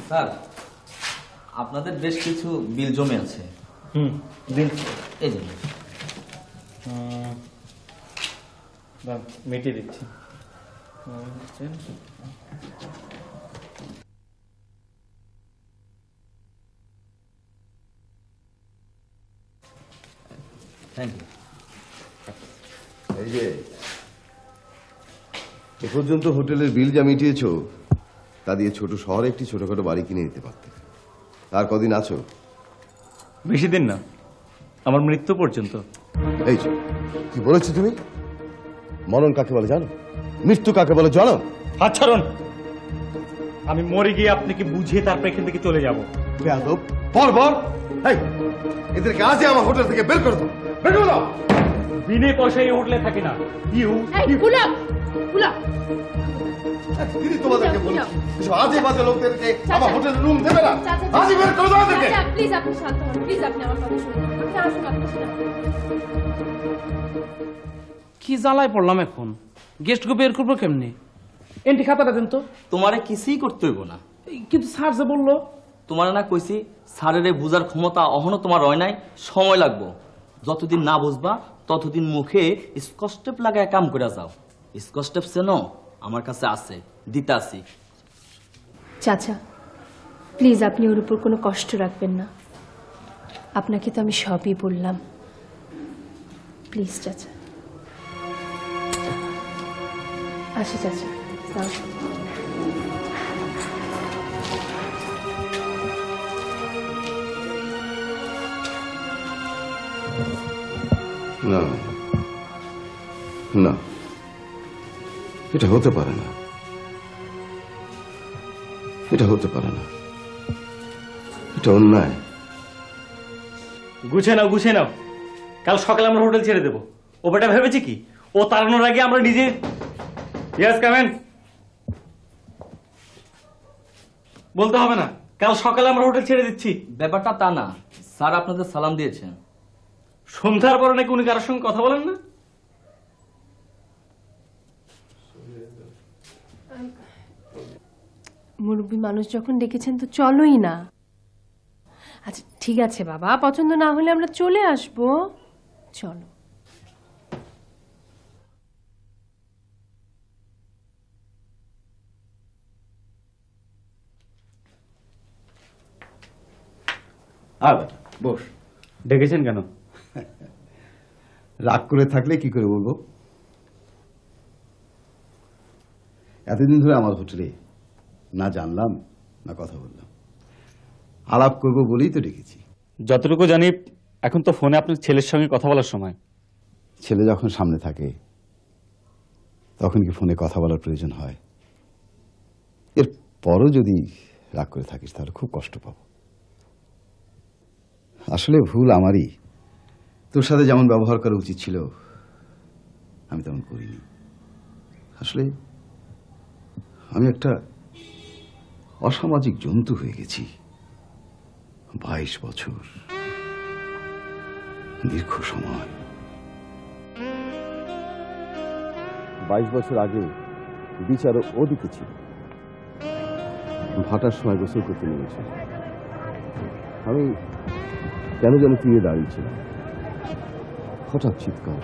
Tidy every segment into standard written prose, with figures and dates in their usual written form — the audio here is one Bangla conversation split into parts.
স্যার আপনাদের বেশ কিছু বিল জমে আছে। দিন এই যে মিটিয়ে দিচ্ছি। Thank you. এই যে এ পর্যন্ত হোটেলের বিল যা মিটিয়েছ তা দিয়ে ছোট শহরে একটি ছোটখাটো বাড়ি কিনে নিতে পারতে। আর কদিন আছো? বেশি দিন না, আমার মৃত্যু পর্যন্ত। এই যে কি বলেছো তুমি? মরণ কাকে বলে জানো? মৃত্যু কাকে বলে জানো? হাত ছাড়ুন। আমি মরে গিয়ে আপনাকে বুঝিয়ে তারপর এখান থেকে চলে যাব। বেয়াদব বর্বর! এই এদেরকে আজই আমার হোটেল থেকে বের করে দাও। বের করে দাও। বিনে পয়সায় এই হোটেলে থাকি না। দিদি তোমাদেরকে বলি এসব আজে বাজে লোকদেরকে আমার হোটেলের রুম দেবে না। আজই বের করে দাও এদেরকে। প্লিজ আপনি শান্ত হন, প্লিজ আপনি আমার কথা শুনুন। আপনি আসুন, আপনি শুনুন। কি জ্বালায় পড়লাম এখন? গেস্টকে বের করবো কেমনি? এন্ট্রি খাতাটা দেন তো। তোমারে কিছুই করতে হইব না। কিন্তু স্যার যে বললো। তোমার না কইছি স্যারের বুঝার ক্ষমতা অহনো তোমার হয় নাই, সময় লাগবো। যতদিন না বুঝবা ততদিন মুখে স্কস্টেপ লাগায় কাম করে যাও। স্কস্টেপ চেনো? আমার কাছে আছে, দিতে আসি। চাচা প্লিজ আপনি ওর উপর কোনো কষ্ট রাখবেন না। আপনাকে তো আমি সবই বললাম। প্লিজ চাচা। আসি চাচা। না না, এটা হতে পারে না, এটা হতে পারে না, এটা অন্যায়। গুছিয়ে নাও, গুছিয়ে নাও। কাল সকালে আমরা হোটেল ছেড়ে দেবো। ও বেটা ভেবেছে কি ও তাড়ানোর আগে আমরা নিজে। Yes come in. বলতে হবে না, কাল সকালে আমরা হোটেল ছেড়ে দিচ্ছি। ব্যাপারটা তা না, স্যার আপনাদের সালাম দিয়েছেন। সন্ধ্যার পরে নাকি উনি কারোর সঙ্গে কথা বলেন না? মুরব্বী মানুষ যখন ডেকেছেন তো চলোই না। আচ্ছা ঠিক আছে বাবা, পছন্দ না হলে আমরা চলে আসবো। চলো। বস। ডেকেছেন কেন? রাগ করে থাকলে কি করে বলবো? এতদিন ধরে আমার হোটেলে না জানলাম না কথা বললাম, আলাপ করবো বলেই তো ডেকেছি। যতটুকু জানি এখন তো ফোনে আপনার ছেলের সঙ্গে কথা বলার সময়। ছেলে যখন সামনে থাকে তখন কি ফোনে কথা বলার প্রয়োজন হয়? এর পরও যদি রাগ করে থাকিস তাহলে খুব কষ্ট পাবো। আসলে ভুল আমারই। তোর সাথে যেমন ব্যবহার করা উচিত ছিল আমি তেমন করিনি। আসলে আমি একটা অসামাজিক জন্তু হয়ে গেছি। 22 বছর দীর্ঘ সময়। 22 বছর আগে বিচারক ওদিকে ছিল, ভাটার সময় গোসল করতে নেমেছিল। আমি কেন যেন তীরে দাঁড়িয়েছিলাম। হঠাৎ চিৎকার,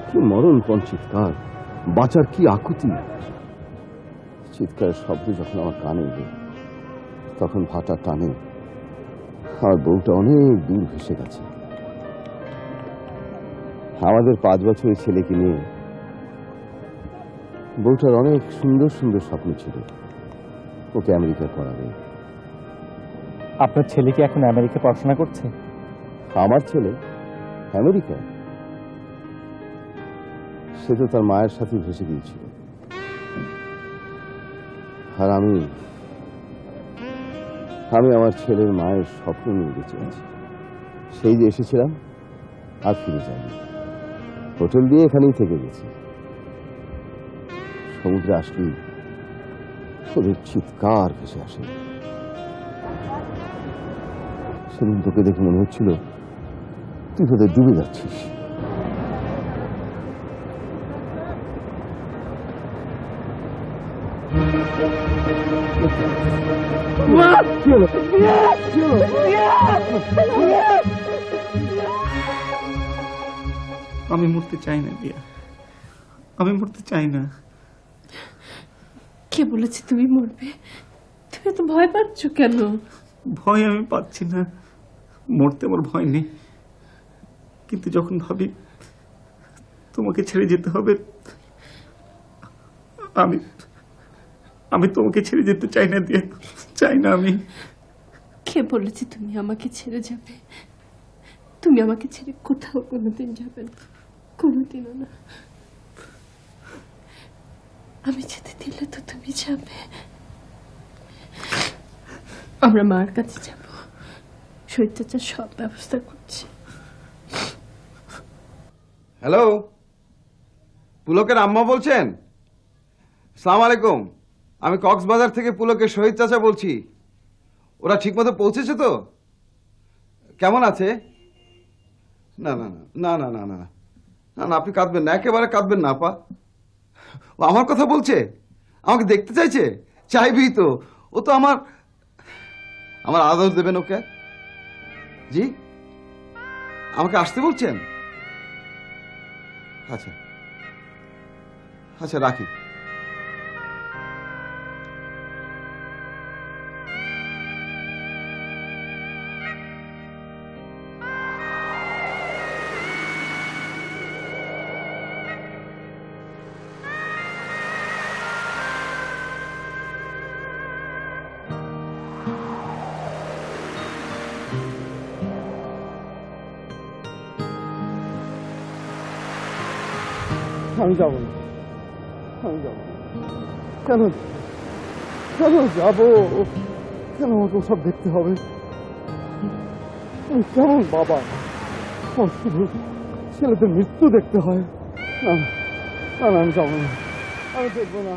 কি মরণপণ চিৎকার, বাঁচার কি আকুতি। চিৎকারের শব্দ যখন আমার কানে এলো তখন ভাটার টানে আমার বউটা অনেক দূর ভেসে গেছে। আমাদের 5 বছরের ছেলেকে নিয়ে বউটার অনেক সুন্দর সুন্দর স্বপ্ন ছিল, ওকে আমেরিকায় পড়াবে। আপনার ছেলে কি এখন আমেরিকা পড়াশোনা করছে? আমার ছেলে আমেরিকায়? সে তো তার মায়ের সাথে ভেসে গিয়েছিল। আর আমি আমার ছেলের মায়ের স্বপ্ন নিয়ে বেঁচে আছি। সেই যে এসেছিলাম আর ফিরে যাইনি, হোটেল দিয়ে এখানেই থেকে গেছি। সমুদ্রে আসলেই ওদের চিৎকার ভেসে আসে। সেদিন তোকে দেখে মনে হচ্ছিল তুই তোদের ডুবে যাচ্ছিস। কি হলো? কি হলো? আমি মরতে চাই না দিয়া, আমি মরতে চাই না। কে বলেছে তুমি মরবে? তুমি এত ভয় পাচ্ছ কেন? ভয় আমি পাচ্ছি না, মরতে আমার ভয় নেই, কিন্তু যখন ভাবি তোমাকে ছেড়ে যেতে হবে, আমি আমি তোমাকে ছেড়ে যেতে চাই না দিয়া, চাই না আমি। কে বলেছে তুমি আমাকে ছেড়ে যাবে? তুমি আমাকে ছেড়ে কোথাও কোনোদিন যাবে না, কোনোদিনও না। আমি যেতে দিলে তো তুমি যাবে। আমরা মার কাছে যাব, শহীদ চাচা সব ব্যবস্থা করছে। হ্যালো, পুলকের আম্মা বলছেন? আসসালামু আলাইকুম, আমি কক্সবাজার থেকে পুলকের শহীদ চাচা বলছি। ওরা ঠিকমতো পৌঁছেছে তো? কেমন আছে? না না না না না না না না না, আপনি কাঁদবেন না, একেবারে কাঁদবেন না আপা। ও আমার কথা বলছে, আমাকে দেখতে চাইছে। চাইবি তো, ও তো আমার আদর দেবেন ওকে। জি, আমাকে আসতে বলছেন? আচ্ছা আচ্ছা, রাখি। আমি যাবো না, আমি যাবো না। কেন কেন যাবো? কেন আমাকে সব দেখতে হবে? আমি কেমন বাবা? আমার শুধু ছেলেদের মৃত্যু দেখতে হয়। না না না, আমি যাবো না, আমি দেখবো না।